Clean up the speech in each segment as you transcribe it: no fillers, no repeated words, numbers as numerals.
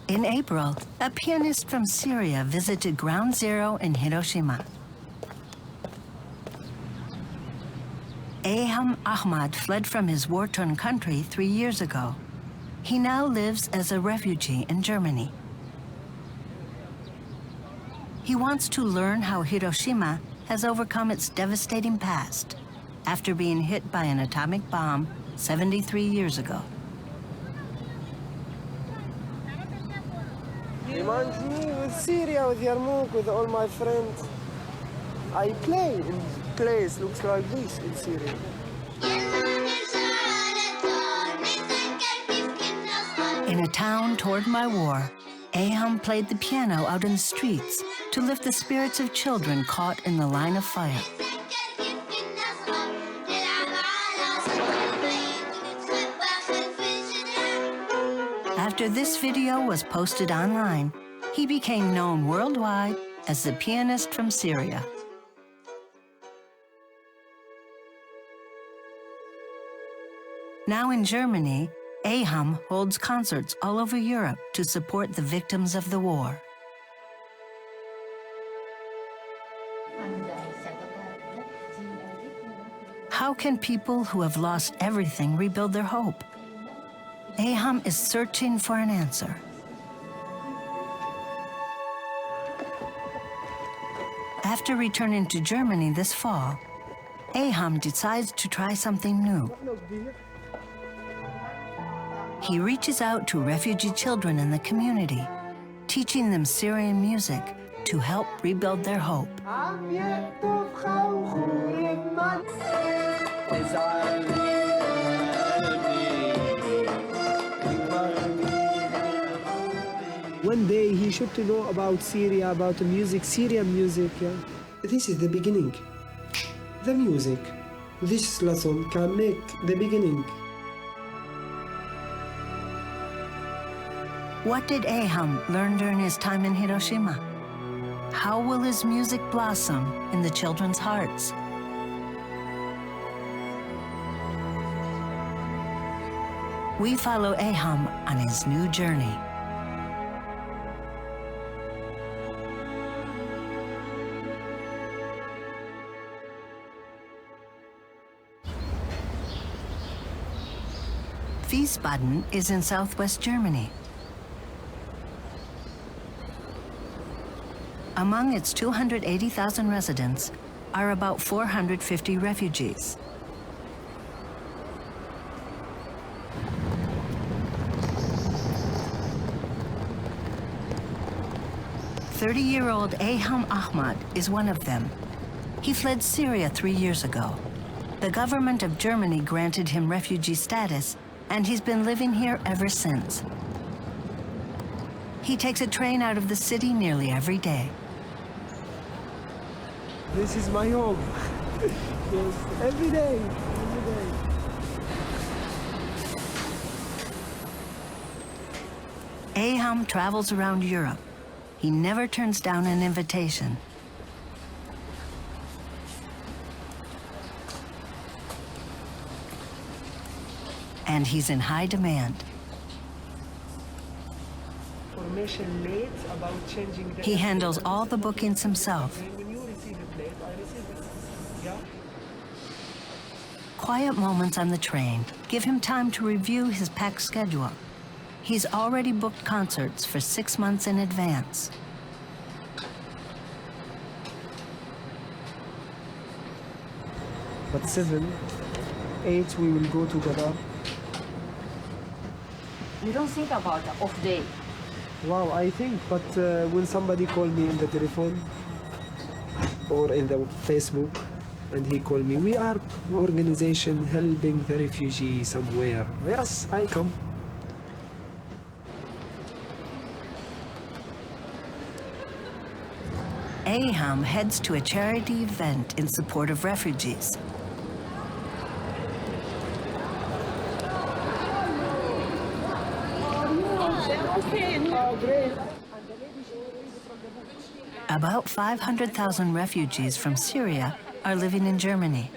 In April, a pianist from Syria visited Ground Zero in Hiroshima. Aeham Ahmad fled from his war-torn country 3 years ago. He now lives as a refugee in Germany. He wants to learn how Hiroshima has overcome its devastating past after being hit by an atomic bomb 73 years ago. Reminds me with Syria, with Yarmouk, with all my friends. I play in a place looks like this in Syria. In a town torn by war, Aeham played the piano out in the streets to lift the spirits of children caught in the line of fire. After this video was posted online, he became known worldwide as the pianist from Syria. Now in Germany, Aeham holds concerts all over Europe to support the victims of the war. How can people who have lost everything rebuild their hope? Aeham is searching for an answer. After returning to Germany this fall, Aeham decides to try something new. He reaches out to refugee children in the community, teaching them Syrian music to help rebuild their hope. One day he should to know about Syria, about the music, Syrian music. Yeah. This is the beginning. The music. This lesson can make the beginning. What did Aeham learn during his time in Hiroshima? How will his music blossom in the children's hearts? We follow Aeham on his new journey. Wiesbaden is in southwest Germany. Among its 280,000 residents are about 450 refugees. "30-year-old Aeham Ahmad is one of them. He fled Syria 3 years ago. The government of Germany granted him refugee status, and he's been living here ever since. He takes a train out of the city nearly every day. This is my home. Yes, every day, every day. Aeham travels around Europe. He never turns down an invitation. And he's in high demand. Information late about changing the He handles all the bookings himself. When you receive a plate, I receive it. Yeah? Quiet moments on the train give him time to review his packed schedule. He's already booked concerts for 6 months in advance. But 7, 8, we will go together. You don't think about the off day. Wow, I think, but when somebody called me in the telephone or in the Facebook, and he called me, we are organization helping the refugee somewhere. Yes, I come. Aeham heads to a charity event in support of refugees. About 500,000 refugees from Syria are living in Germany.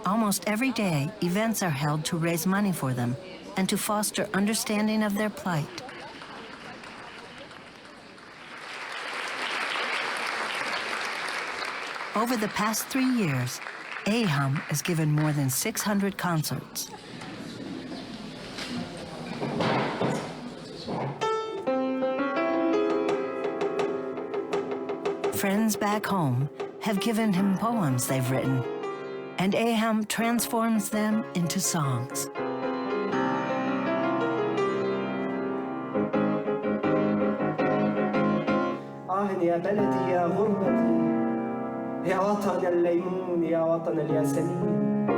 Almost every day, events are held to raise money for them and to foster understanding of their plight. Over the past 3 years, Aeham has given more than 600 concerts. Friends back home have given him poems they've written, and Aeham transforms them into songs. يا بلدي يا غربتي يا وطن الليمون يا وطن الياسمين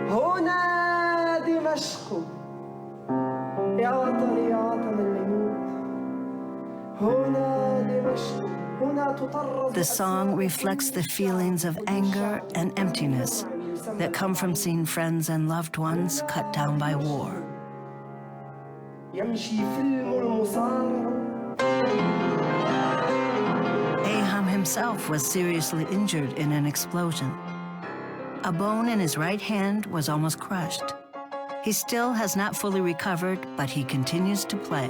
هنا دمشق يا وطني يا وطن الليمون هنا دمشق هنا تطرز. The song reflects the feelings of anger and emptiness that come from seeing friends and loved ones cut down by war. يمشي فيلم المصارع. Aeham himself was seriously injured in an explosion. A bone in his right hand was almost crushed. He still has not fully recovered, but he continues to play.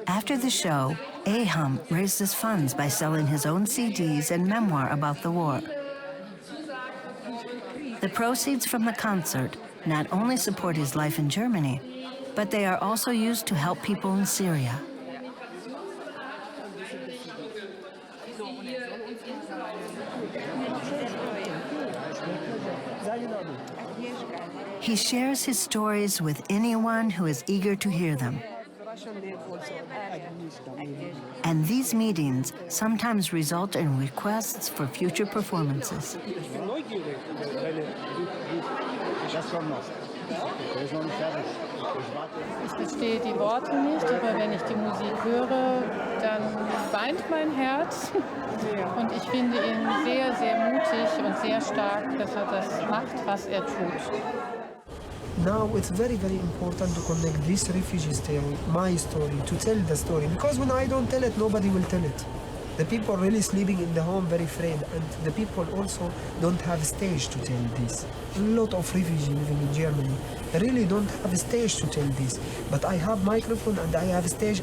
After the show, Aeham raises funds by selling his own CDs and memoir about the war. The proceeds from the concert not only support his life in Germany, but they are also used to help people in Syria. He shares his stories with anyone who is eager to hear them. And these meetings sometimes result in requests for future performances. Ich verstehe die Worte nicht, aber wenn ich die Musik höre, dann weint mein Herz. Und ich finde ihn sehr, sehr mutig und sehr stark, dass er das macht, was er tut. Now it's very, very important to connect this refugee story, my story, to tell the story. Because when I don't tell it, nobody will tell it. The people really sleeping in the home very afraid, and the people also don't have a stage to tell this. A lot of refugees living in Germany really don't have a stage to tell this. But I have microphone and I have a stage.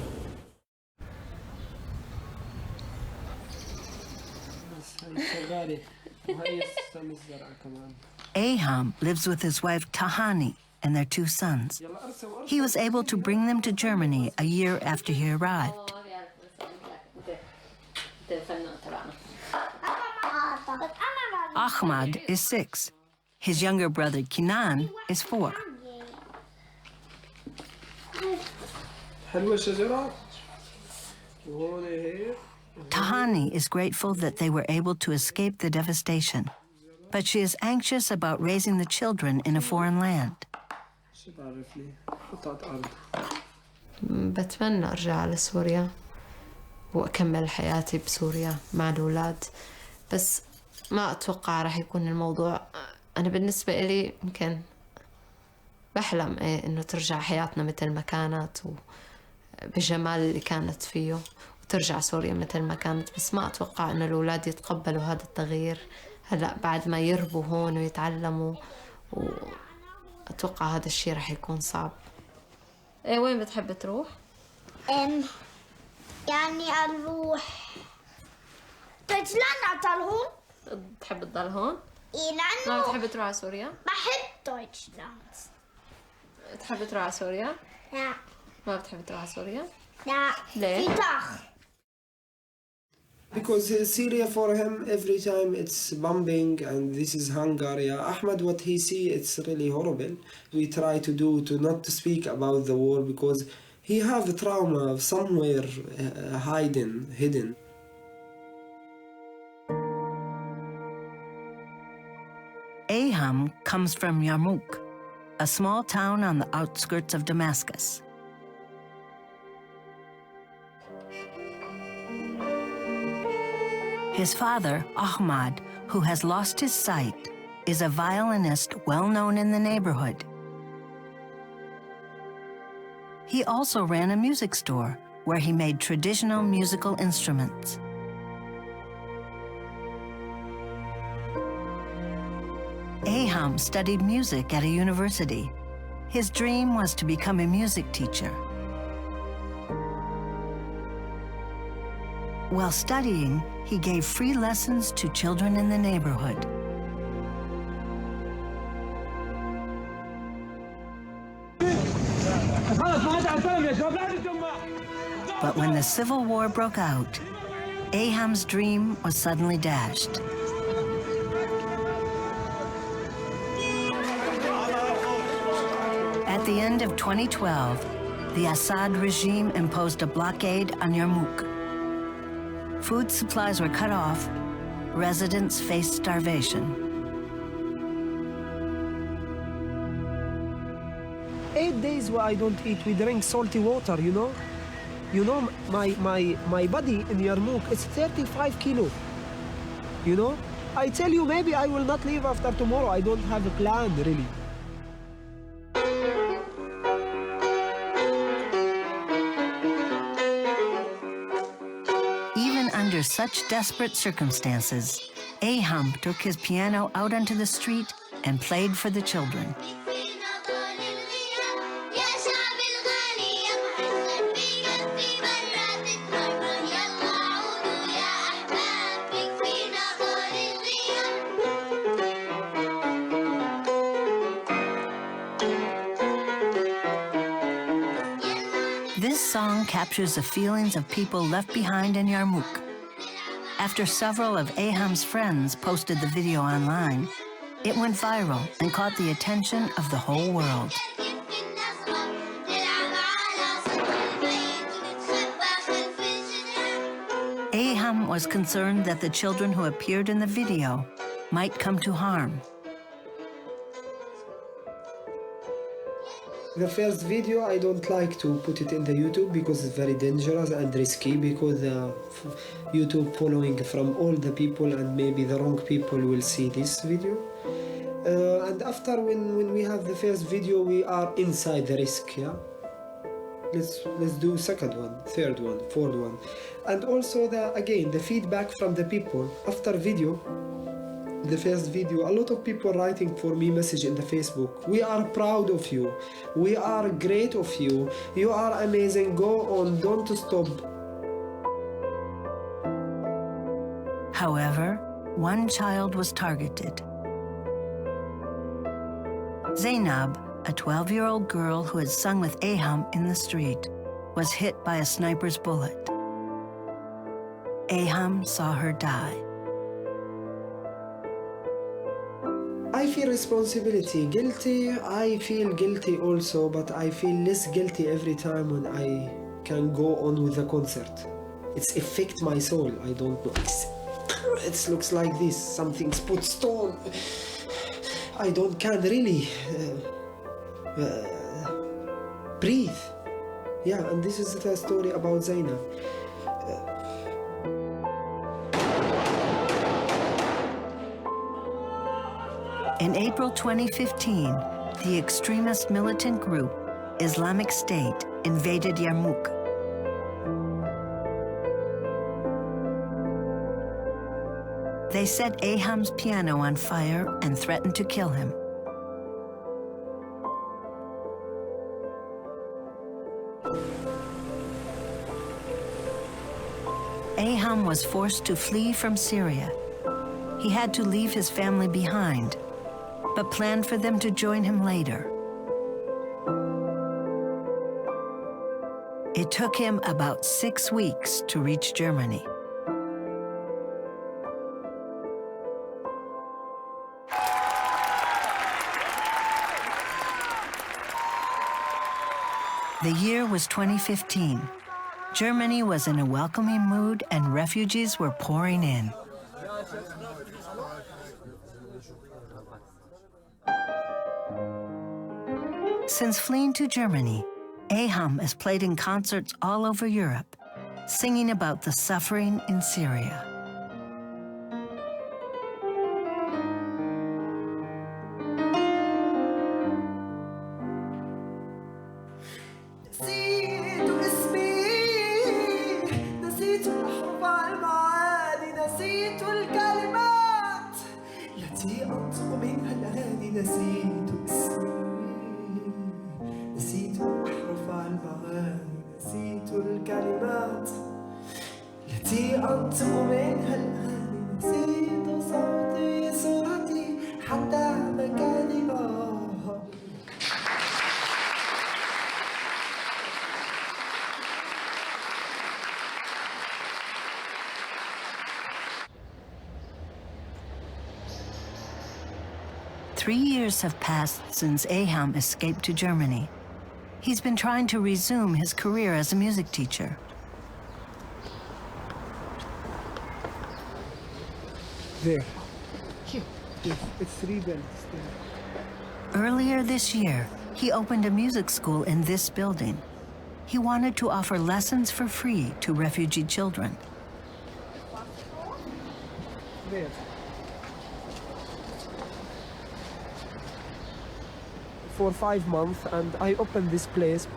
Aeham lives with his wife Tahani and their 2 sons. He was able to bring them to Germany a year after he arrived. Ahmad is 6. His younger brother Kinan is 4. Tahani is grateful that they were able to escape the devastation, but she is anxious about raising the children in a foreign land. بتمنى أرجع لسوريا وأكمل حياتي بسوريا مع الأولاد، بس ما أتوقع رح يكون الموضوع. أنا بالنسبة إلي يمكن بحلم إنه ترجع حياتنا مثل ما كانت وبالجمال اللي كانت فيه، وترجع سوريا مثل ما كانت، بس ما أتوقع إنه الأولاد يتقبلوا هذا التغيير هلأ بعد ما يربوا هون ويتعلموا، وأتوقع هذا الشيء رح يكون صعب. إيه وين بتحب تروح؟ يعني أروح دويتشلاند على هون. تحب تضل هون؟ إيه ما لأنه بتحب تروح على سوريا؟ بحب دويتشلاند. تحب تروح على سوريا؟ لا ما بتحب تروح على سوريا؟ لا ليه؟ في طخ. Because Syria for him, every time it's bombing and this is hunger. Yeah, Ahmad, what he see, it's really horrible. We try to do to not to speak about the war because he have a trauma somewhere hidden. Aeham comes from Yarmouk, a small town on the outskirts of Damascus. His father, Ahmad, who has lost his sight, is a violinist well known in the neighborhood. He also ran a music store where he made traditional musical instruments. Aeham studied music at a university. His dream was to become a music teacher. While studying, he gave free lessons to children in the neighborhood. But when the Civil War broke out, Aeham's dream was suddenly dashed. At the end of 2012, the Assad regime imposed a blockade on Yarmouk. Food supplies were cut off. Residents faced starvation. 8 days where I don't eat, we drink salty water, you know? You know, my body in Yarmouk is 35 kilo. You know? I tell you, maybe I will not leave after tomorrow. I don't have a plan, really. Even under such desperate circumstances, Aeham took his piano out onto the street and played for the children. This song captures the feelings of people left behind in Yarmouk. After several of Aeham's friends posted the video online, it went viral and caught the attention of the whole world. Aeham was concerned that the children who appeared in the video might come to harm. The first video, I don't like to put it in the YouTube because it's very dangerous and risky, because YouTube following from all the people and maybe the wrong people will see this video. And after when we have the first video, we are inside the risk, yeah? Let's do second one, third one, fourth one. And also again the feedback from the people after video. The first video, a lot of people writing for me message in the Facebook. We are proud of you. We are great of you. You are amazing. Go on, don't stop. However, one child was targeted. Zainab, a 12-year-old girl who had sung with Aeham in the street, was hit by a sniper's bullet. Aeham saw her die. I feel responsibility, guilty. I feel guilty also, but I feel less guilty every time when I can go on with the concert. It's affect my soul. I don't know. It looks like this. Something's put stone. I can't really breathe. Yeah, and this is the story about Zainab. In April 2015, the extremist militant group Islamic State invaded Yarmouk. They set Aeham's piano on fire and threatened to kill him. Aeham was forced to flee from Syria. He had to leave his family behind, but planned for them to join him later. It took him about 6 weeks to reach Germany. The year was 2015. Germany was in a welcoming mood and refugees were pouring in. Since fleeing to Germany, Aeham has played in concerts all over Europe, singing about the suffering in Syria. التي أنطق منها الآن نسيت اسمي نسيت أحرف المعاني نسيت الكلمات التي أنطق منها الآن نسيت صوتي صورتي حتى مكاني 3 years have passed since Aeham escaped to Germany. He's been trying to resume his career as a music teacher. There. Here. It's 3 belts there. Earlier this year, he opened a music school in this building. He wanted to offer lessons for free to refugee children. There. For 5 months, and I opened this place.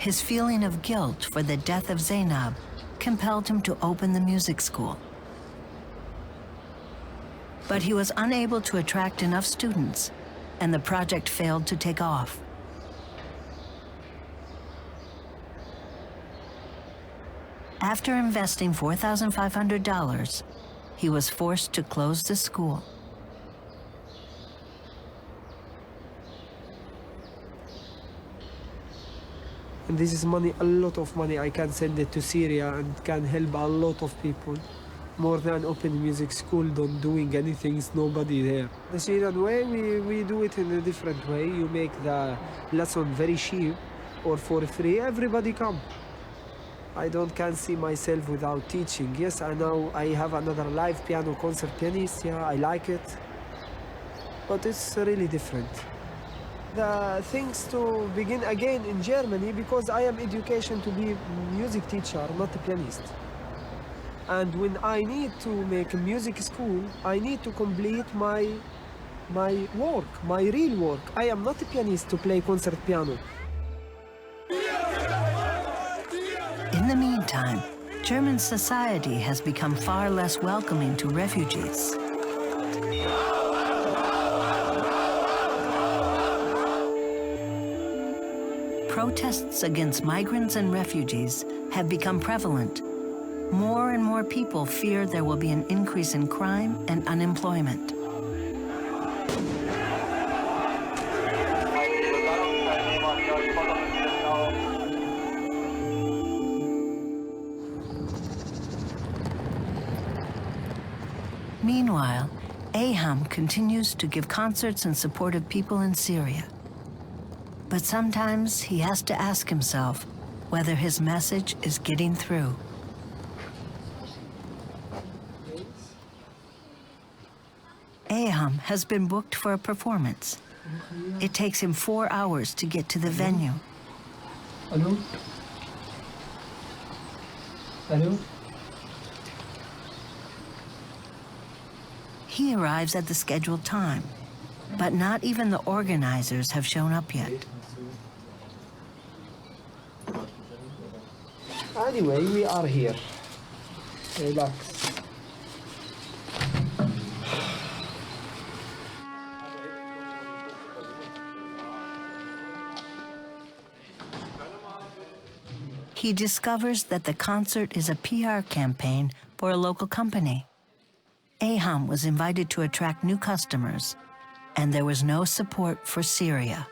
His feeling of guilt for the death of Zainab compelled him to open the music school. But he was unable to attract enough students, and the project failed to take off. After investing $4,500, he was forced to close the school. And this is money, a lot of money. I can send it to Syria and can help a lot of people. More than open music school, don't doing anything, it's nobody there. The Syrian way, we do it in a different way. You make the lesson very cheap or for free, everybody come. I can't see myself without teaching. Yes, I know I have another live piano concert pianist, yeah, I like it. But it's really different. The things to begin again in Germany because I am education to be music teacher, not a pianist. And when I need to make a music school, I need to complete my work, my real work. I am not a pianist to play concert piano. In the meantime, German society has become far less welcoming to refugees. Protests against migrants and refugees have become prevalent. More and more people fear there will be an increase in crime and unemployment. Meanwhile, Aeham continues to give concerts in support of people in Syria. But sometimes he has to ask himself whether his message is getting through. Aeham has been booked for a performance. It takes him 4 hours to get to the venue. Hello? Hello? He arrives at the scheduled time, but not even the organizers have shown up yet. Anyway, we are here. Relax. He discovers that the concert is a PR campaign for a local company. Aeham was invited to attract new customers, and there was no support for Syria.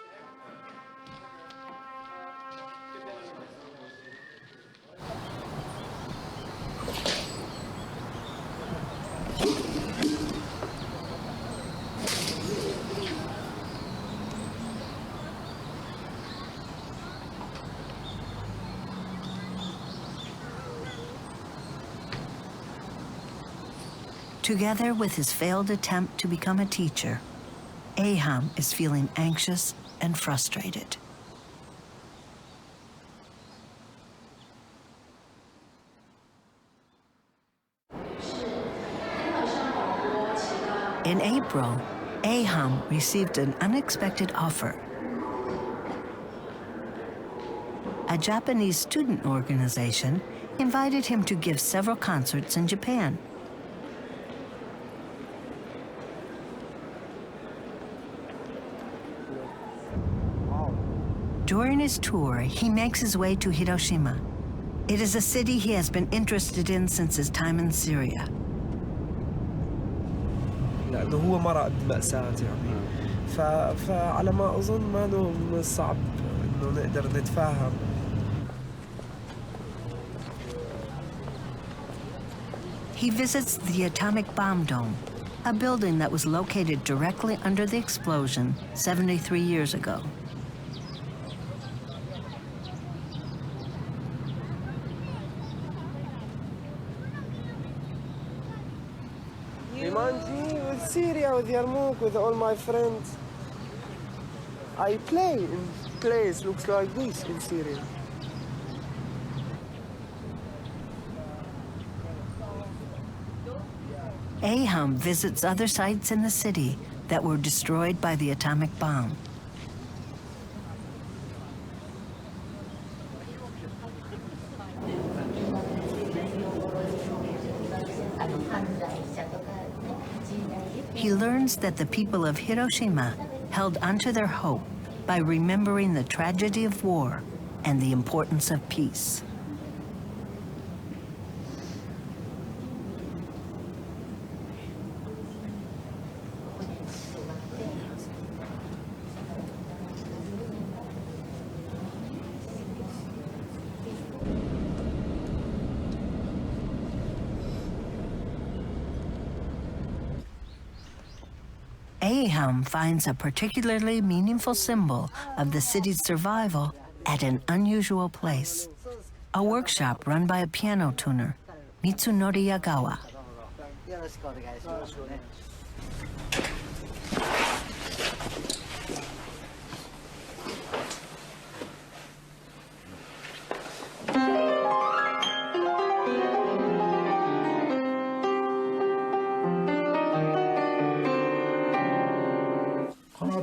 Together with his failed attempt to become a teacher, Aeham is feeling anxious and frustrated. In April, Aeham received an unexpected offer. A Japanese student organization invited him to give several concerts in Japan. During his tour, he makes his way to Hiroshima. It is a city he has been interested in since his time in Syria. لأنه هو مرة قد مأساة يعني فعلى ما أظن ما من الصعب إنه نقدر نتفاهم. He visits the atomic bomb dome, a building that was located directly under the explosion 73 years ago. Reminds me with Syria, with Yarmouk, with all my friends. I play in place looks like this in Syria. Aeham visits other sites in the city that were destroyed by the atomic bomb. He learns that the people of Hiroshima held onto their hope by remembering the tragedy of war and the importance of peace. Aeham finds a particularly meaningful symbol of the city's survival at an unusual place, a workshop run by a piano tuner, Mitsunori Yagawa.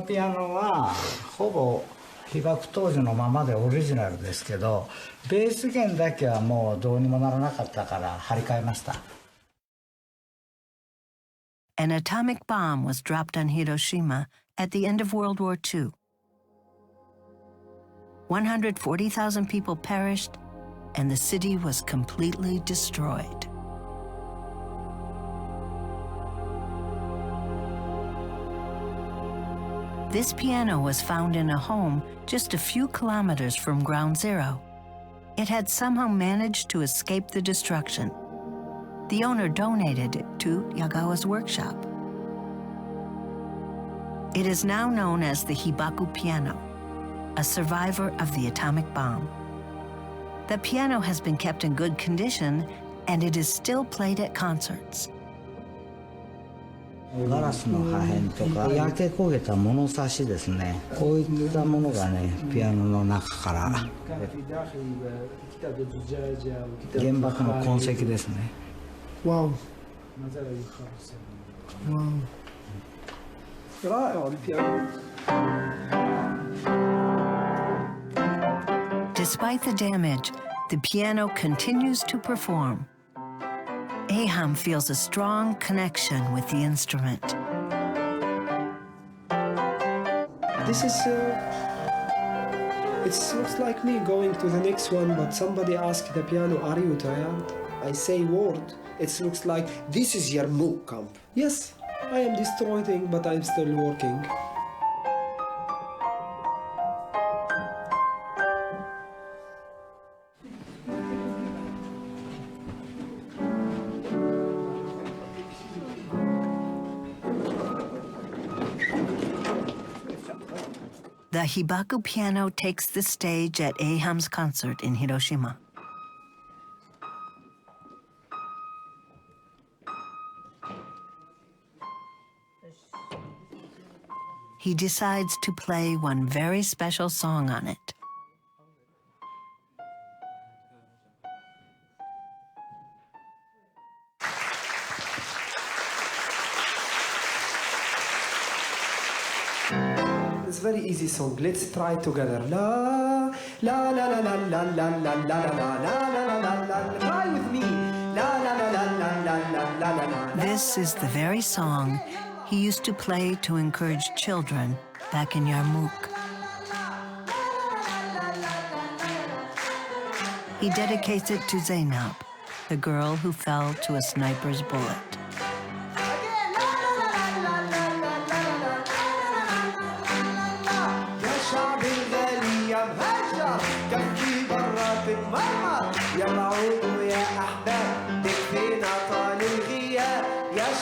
ピアノはほぼ被爆当時のままでオリジナルですけど、ベース弦だけはもうどうにもならなかったから張り替えました。An atomic bomb was dropped on Hiroshima at the end of World War II. 140,000 people perished, and the city was completely destroyed. This piano was found in a home just a few kilometers from Ground Zero. It had somehow managed to escape the destruction. The owner donated it to Yagawa's workshop. It is now known as the Hibaku piano, a survivor of the atomic bomb. The piano has been kept in good condition, and it is still played at concerts. ガラスの破片とか焼け焦げた物差しですね、こういったものがねピアノの中から原爆の痕跡ですね。واو واو رائع البيانو. Despite the damage, the piano continues to perform. Aeham feels a strong connection with the instrument. This is it looks like me going to the next one, but somebody asked the piano, "Are you tired?" I say word. It looks like this is Yarmouk camp. Yes, I am destroying, but I'm still working. The Hibaku piano takes the stage at Aeham's concert in Hiroshima. He decides to play one very special song on it. It's a very easy song. Let's try together. La la la la la la la la la la la la la la. Try with me. La la la la la la la la la. This is the very song he used to play to encourage children back in Yarmouk. he dedicates it to Zainab, the girl who fell to a sniper's bullet.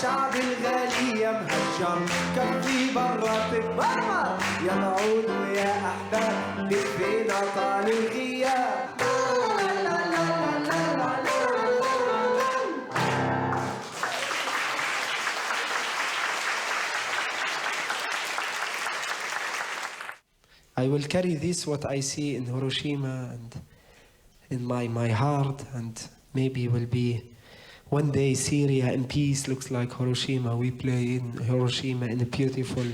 شعب الغالي يا مهجر كفي براتك مرمر يا العود ويا أحباب بكفينا طال الغياب. I will carry this what I see in Hiroshima and in my heart, and maybe will be one day Syria in peace looks like Hiroshima. We play in Hiroshima in a beautiful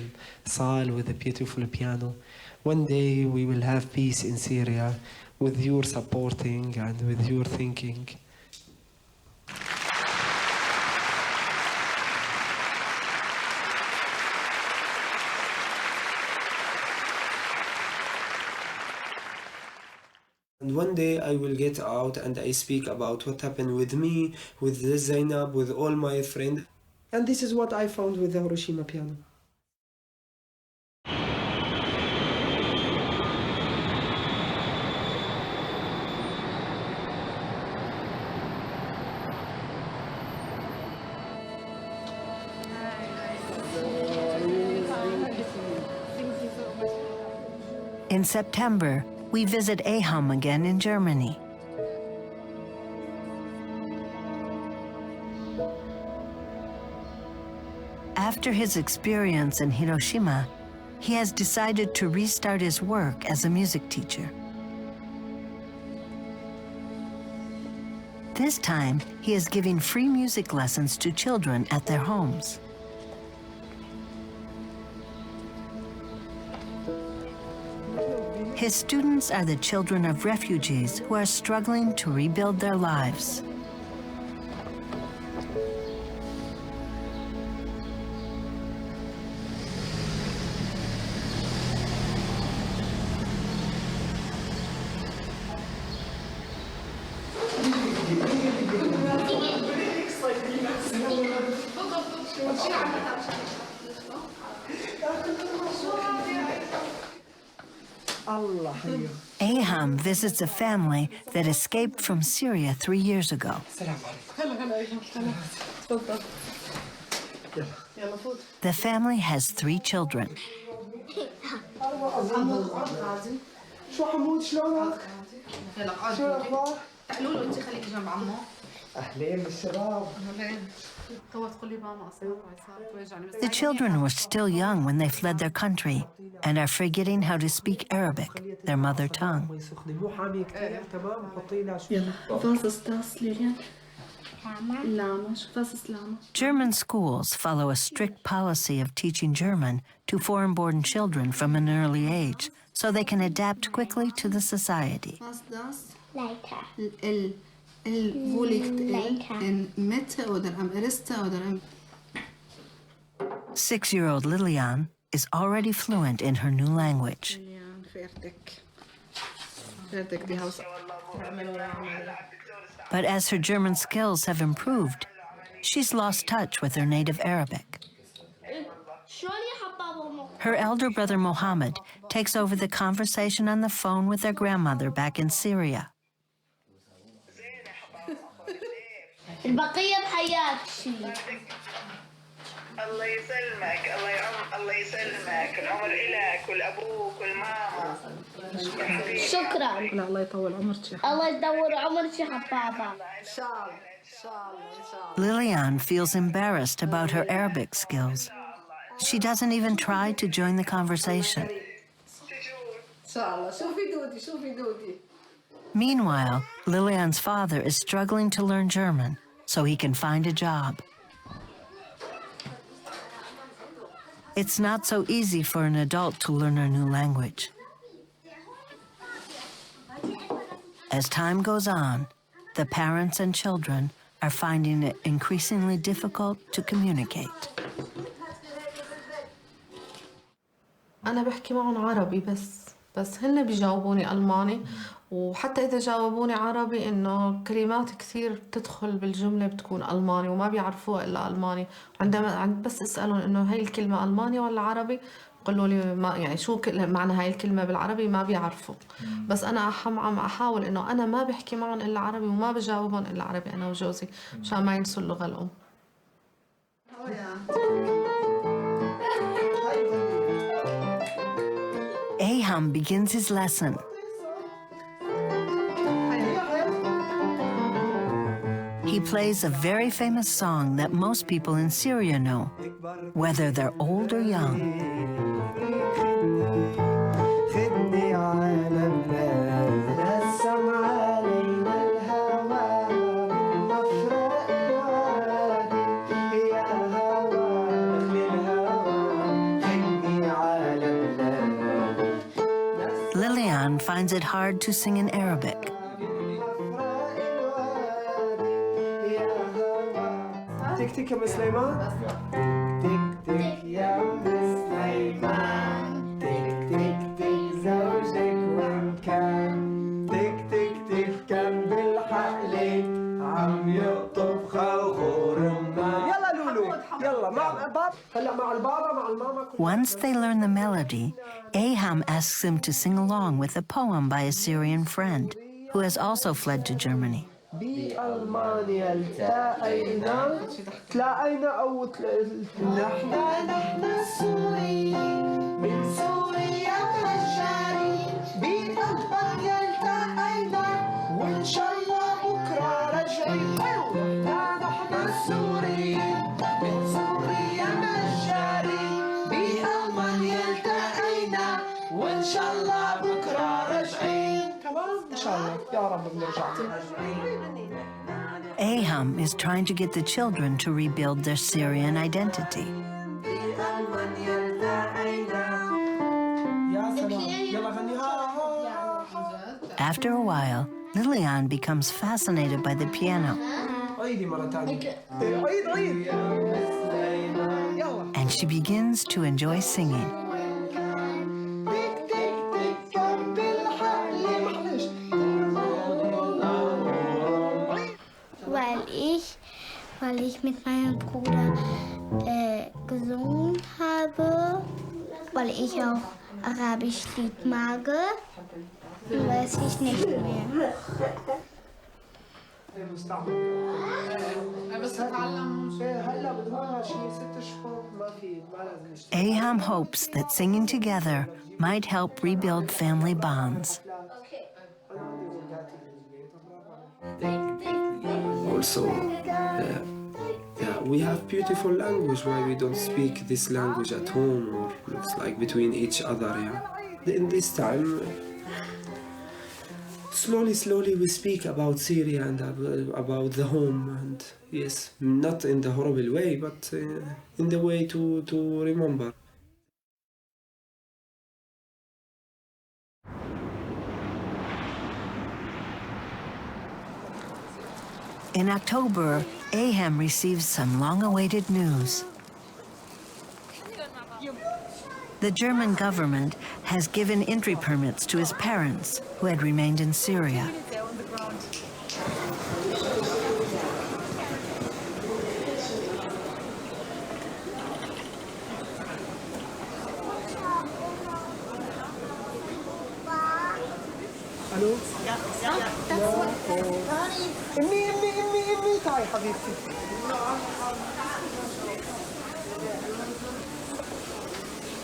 saal with a beautiful piano. One day we will have peace in Syria with your supporting and with your thinking. And one day I will get out and I speak about what happened with me, with the Zainab, with all my friends. And this is what I found with the Hiroshima piano. In September, we visit Aeham again in Germany. After his experience in Hiroshima, he has decided to restart his work as a music teacher. This time, he is giving free music lessons to children at their homes. His students are the children of refugees who are struggling to rebuild their lives. Aeham visits a family that escaped from Syria 3 years ago. The family has 3 children. The children were still young when they fled their country and are forgetting how to speak Arabic, their mother tongue. German schools follow a strict policy of teaching German to foreign-born children from an early age, so they can adapt quickly to the society. Six-year-old Lilian is already fluent in her new language. But as her German skills have improved, she's lost touch with her native Arabic. Her elder brother Mohammed takes over the conversation on the phone with their grandmother back in Syria. البقية بحياتي. الله يسلمك الله يسلمك العمر إلك والأبوك والماما. شكرا. الله يطول عمرك. الله يطول عمرك يا بابا. Lilian feels embarrassed about her Arabic skills. She doesn't even try to join the conversation. Meanwhile, Lilian's father is struggling to learn German so he can find a job. It's not so easy for an adult to learn a new language. As time goes on, the parents and children are finding it increasingly difficult to communicate. أنا بحكي معهم عربي بس هن بيجاوبوني ألماني وحتى إذا جاوبوني عربي إنه كلمات كثير بتدخل بالجملة بتكون ألماني وما بيعرفوها إلا ألماني. عندما بس أسألهم إنه هاي الكلمة ألماني ولا عربي قالوا لي ما يعني شو معنى هاي الكلمة بالعربي ما بيعرفوا. بس أنا عم أحاول إنه أنا ما بحكي معهم إلا عربي وما بجاوبهم إلا عربي أنا وجوزي مشان ما ينسوا اللغة الأم. Aeham begins his lesson. He plays a very famous song that most people in Syria know, whether they're old or young. Lilian finds it hard to sing in Arabic. تك تك يا مسليمان تك تك يا مسليمان تك تك تك زوجك وين كان تك تك تك كان بالحقلة عم يقطب خوخ رمان. يلا لولو يلا مع البابا هلا مع البابا مع الماما. Once they learn the melody, Aeham asks them to sing along with a poem by a Syrian friend who has also fled to Germany. بألمانيا التقينا أو نحن السوريين من سوريا مهجرين بألمانيا التقينا وإن شاء الله بكرة راجعين. نحن السوريين من سوريا مهجرين بألمانيا التقينا وإن شاء الله بكرة راجعين. تمام إن شاء الله يا رب بنرجع. Aeham is trying to get the children to rebuild their Syrian identity. After a while, Lilian becomes fascinated by the piano. And she begins to enjoy singing. Weil ich mit meinem Bruder gesungen habe, weil ich auch Arabisch Lied mag, weiß ich nicht mehr. Aeham hopes that singing together might help rebuild family bonds. Also, we have beautiful language. Why we don't speak this language at home or looks like between each other? Yeah. In this time, slowly we speak about Syria and about the home. And yes, not in the horrible way, but in the way to remember. In October, Aeham receives some long-awaited news. The German government has given entry permits to his parents, who had remained in Syria. Hello? امي تعي حبيبتي.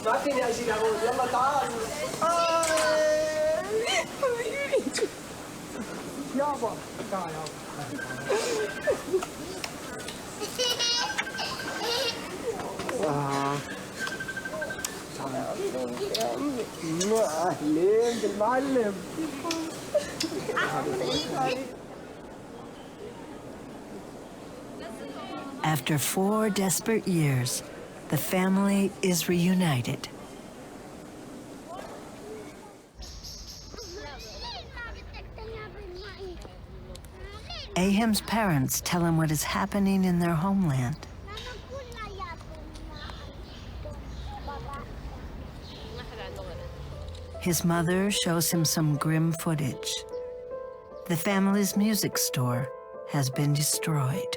بعتني اجي لهون يلا تعال. حبيبي يابا تعال يابا. اهلين بالمعلم. After 4 desperate years, the family is reunited. Aeham's parents tell him what is happening in their homeland. His mother shows him some grim footage. The family's music store has been destroyed.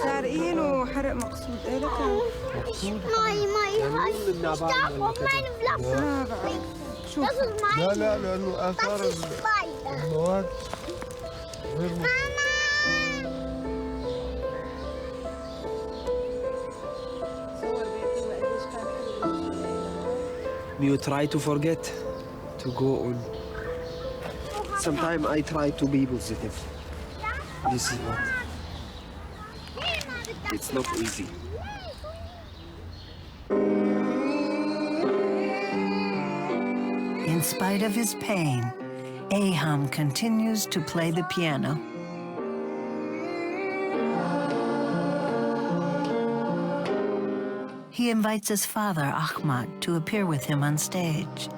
سارقين وحرق مقصود ايه ده كان ماي هاي ستوب وماين بلوك شوف لا لانه اثار المواد غير You try to forget to go on. Sometimes I try to be positive. This is what. It's not easy. In spite of his pain, Aeham continues to play the piano. He invites his father, Ahmad, to appear with him on stage.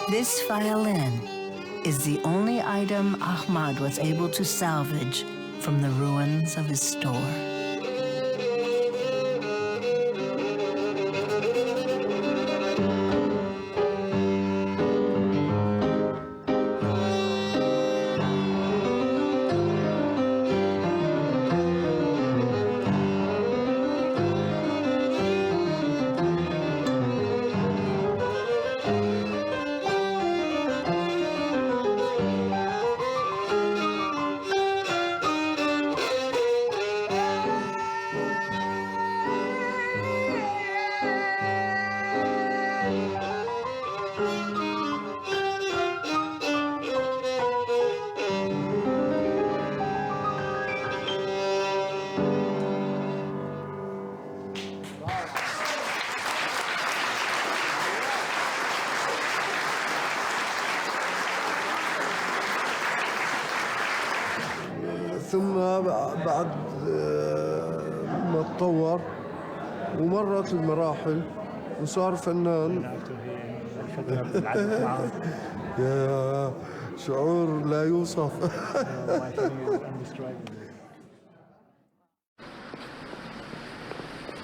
This violin is the only item Ahmad was able to salvage from the ruins of his store. ثم بعد ما تطور ومرت المراحل وصار فنان. يا شعور لا يوصف.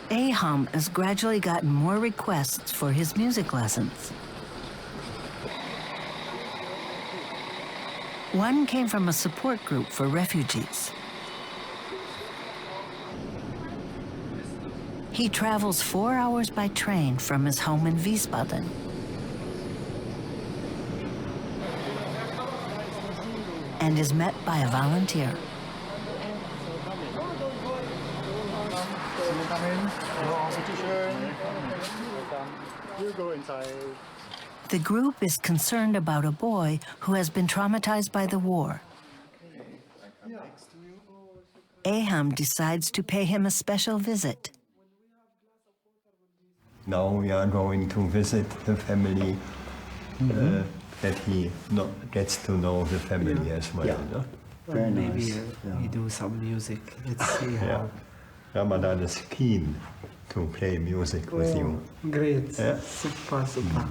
Aeham has gradually gotten more requests for his music lessons. One came from a support group for refugees. He travels 4 hours by train from his home in Wiesbaden. And is met by a volunteer. You go inside. The group is concerned about a boy who has been traumatized by the war. Aeham decides to pay him a special visit. Now we are going to visit the family, that he gets to know the family as well. Yeah. No? Very maybe we do some music. Let's see how. Ramadan is keen to play music with you. Great. Yeah. Super, super.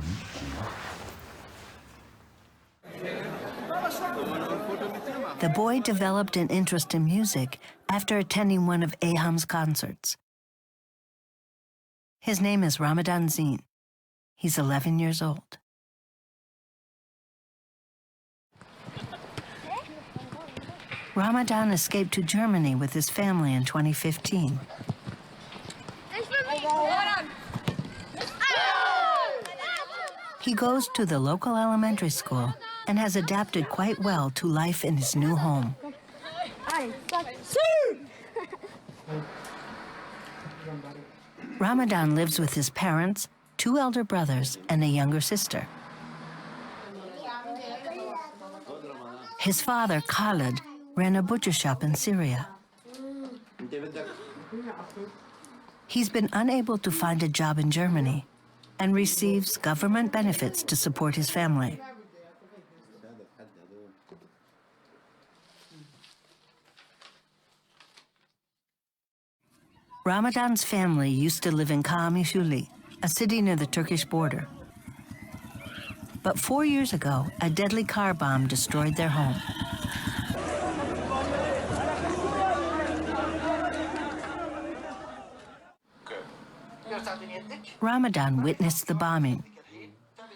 The boy developed an interest in music after attending one of Aeham's concerts. His name is Ramadan Zine. He's 11 years old. Ramadan escaped to Germany with his family in 2015. He goes to the local elementary school and has adapted quite well to life in his new home. Ramadan lives with his parents, 2 elder brothers, and a younger sister. His father, Khalid, ran a butcher shop in Syria. He's been unable to find a job in Germany and receives government benefits to support his family. Ramadan's family used to live in Kamishuli, a city near the Turkish border. But 4 years ago, a deadly car bomb destroyed their home. Ramadan witnessed the bombing.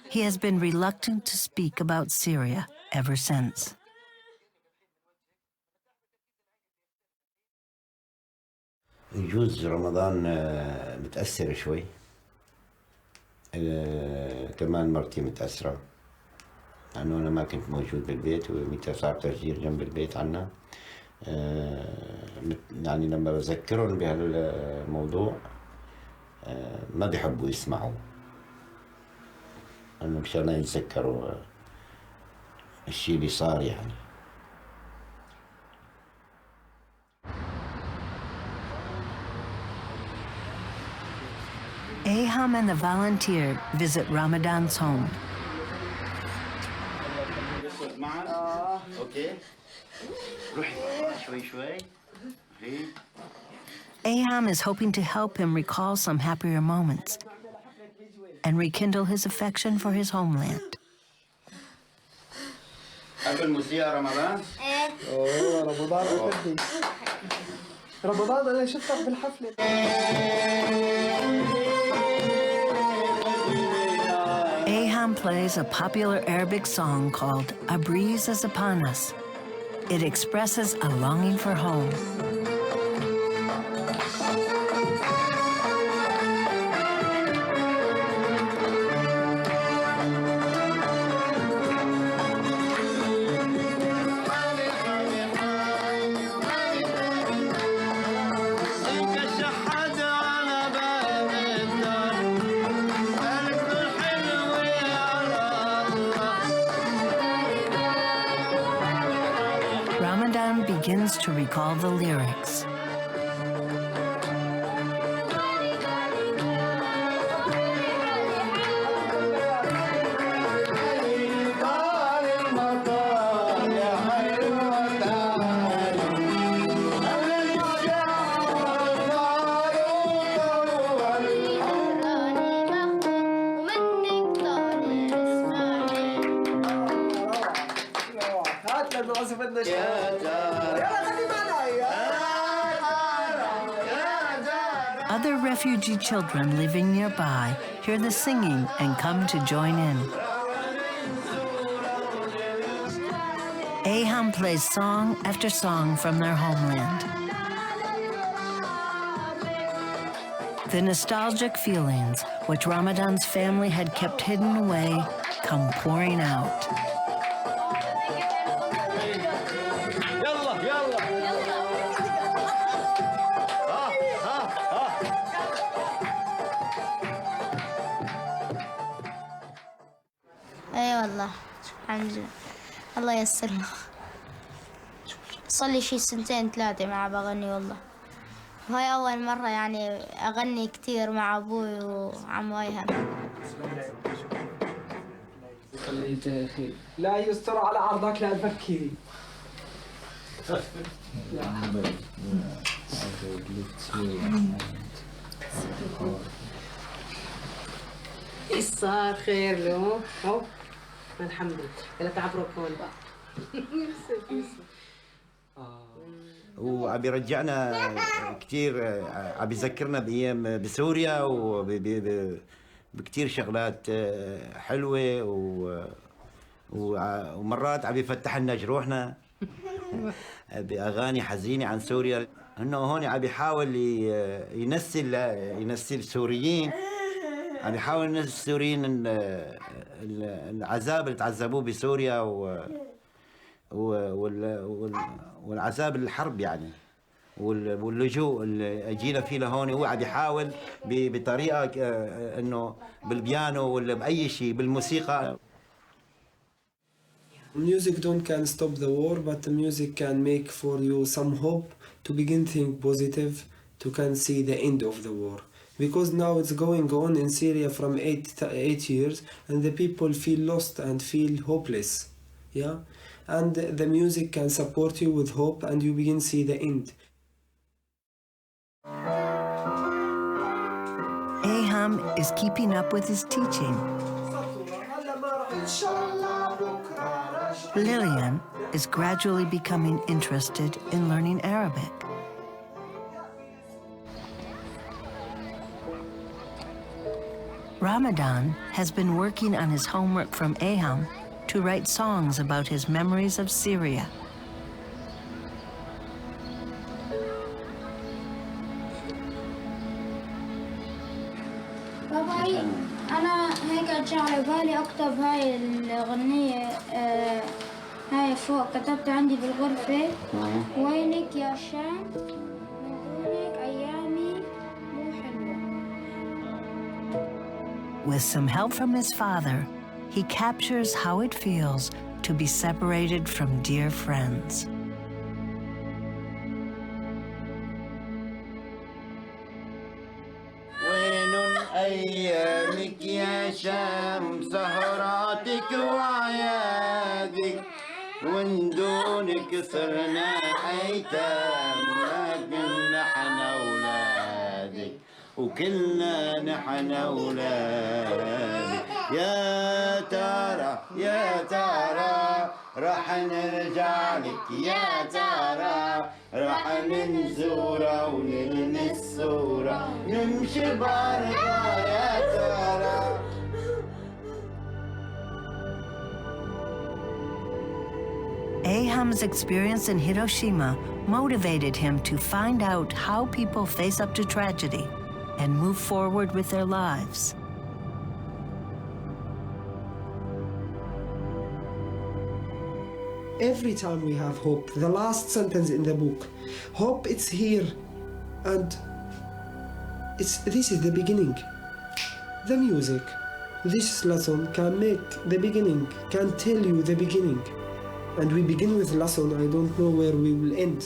He has been reluctant to speak about Syria ever since. يجوز رمضان متأثر شوي. كمان مرتي متأثرة لأنه أنا ما كنت موجود بالبيت ومتى صار تفجير جنب البيت عنا. يعني لما بذكرهم بهالموضوع ما بيحبوا يسمعوا لأنه مشان يتذكروا الشيء اللي صار يعني. Aeham and the volunteer visit Ramadan's home. Aeham is hoping to help him recall some happier moments and rekindle his affection for his homeland. رمضان أنا شفتك بالحفلة. Aeham plays a popular Arabic song called A Breeze Is Upon Us. It expresses a longing for home. Ramadan begins to recall the lyrics. Other refugee children living nearby hear the singing and come to join in. Aeham plays song after song from their homeland. The nostalgic feelings which Ramadan's family had kept hidden away come pouring out. اي والله الحمد لله الله ييسرها. صار لي شي 2-3 مع بغني والله، وهي أول مرة يعني أغني كتير مع أبوي وعم أيهم. خليك يا أخي لا يستر على عرضك لا تبكي. ايش صار خير له؟ هو الحمد لله يلا تعبروا كون بقى. وعم يرجعنا كثير، عم يذكرنا بايام بسوريا وبكثير شغلات حلوه ومرات عم يفتح لنا جروحنا باغاني حزينه عن سوريا. انه هون عم يحاول ينسي السوريين، عم يحاول ينسي السوريين العذاب اللي تعذبوه بسوريا والعذاب الحرب يعني واللجوء اللي جينا فيه لهون. هو عم يحاول بطريقه انه بالبيانو ولا باي شيء بالموسيقى. Music don't can stop the war, but the music can make for you some hope to begin think positive, to can see the end of the war. Because now it's going on in Syria from eight years, and the people feel lost and feel hopeless. Yeah, and the music can support you with hope, and you begin see the end. Aeham is keeping up with his teaching. Lillian is gradually becoming interested in learning Arabic. Ramadan has been working on his homework from Aeham to write songs about his memories of Syria. بابا أنا هيك جاء على بالي أكتب هاي الأغنية هاي فوق كتبتها عندي بالغرفة. وينك يا شام من دونك أيامي مو حلوة. With some help from his father, he captures how it feels to be separated from dear friends. أيامك يا شام سهراتك وعيادك ومن دونك صرنا أيتام لكن نحن أولادك وكلنا نحن أولادك يا ترى راح نرجع لك يا ترى راح نزورها ونلمس صورة نمشي برا يا ترى. Aeham's experience in Hiroshima motivated him to find out how people face up to tragedy and move forward with their lives. Every time we have hope, the last sentence in the book, hope it's here, and this is the beginning. The music, this lesson can make the beginning, can tell you the beginning. And we begin with lesson, I don't know where we will end.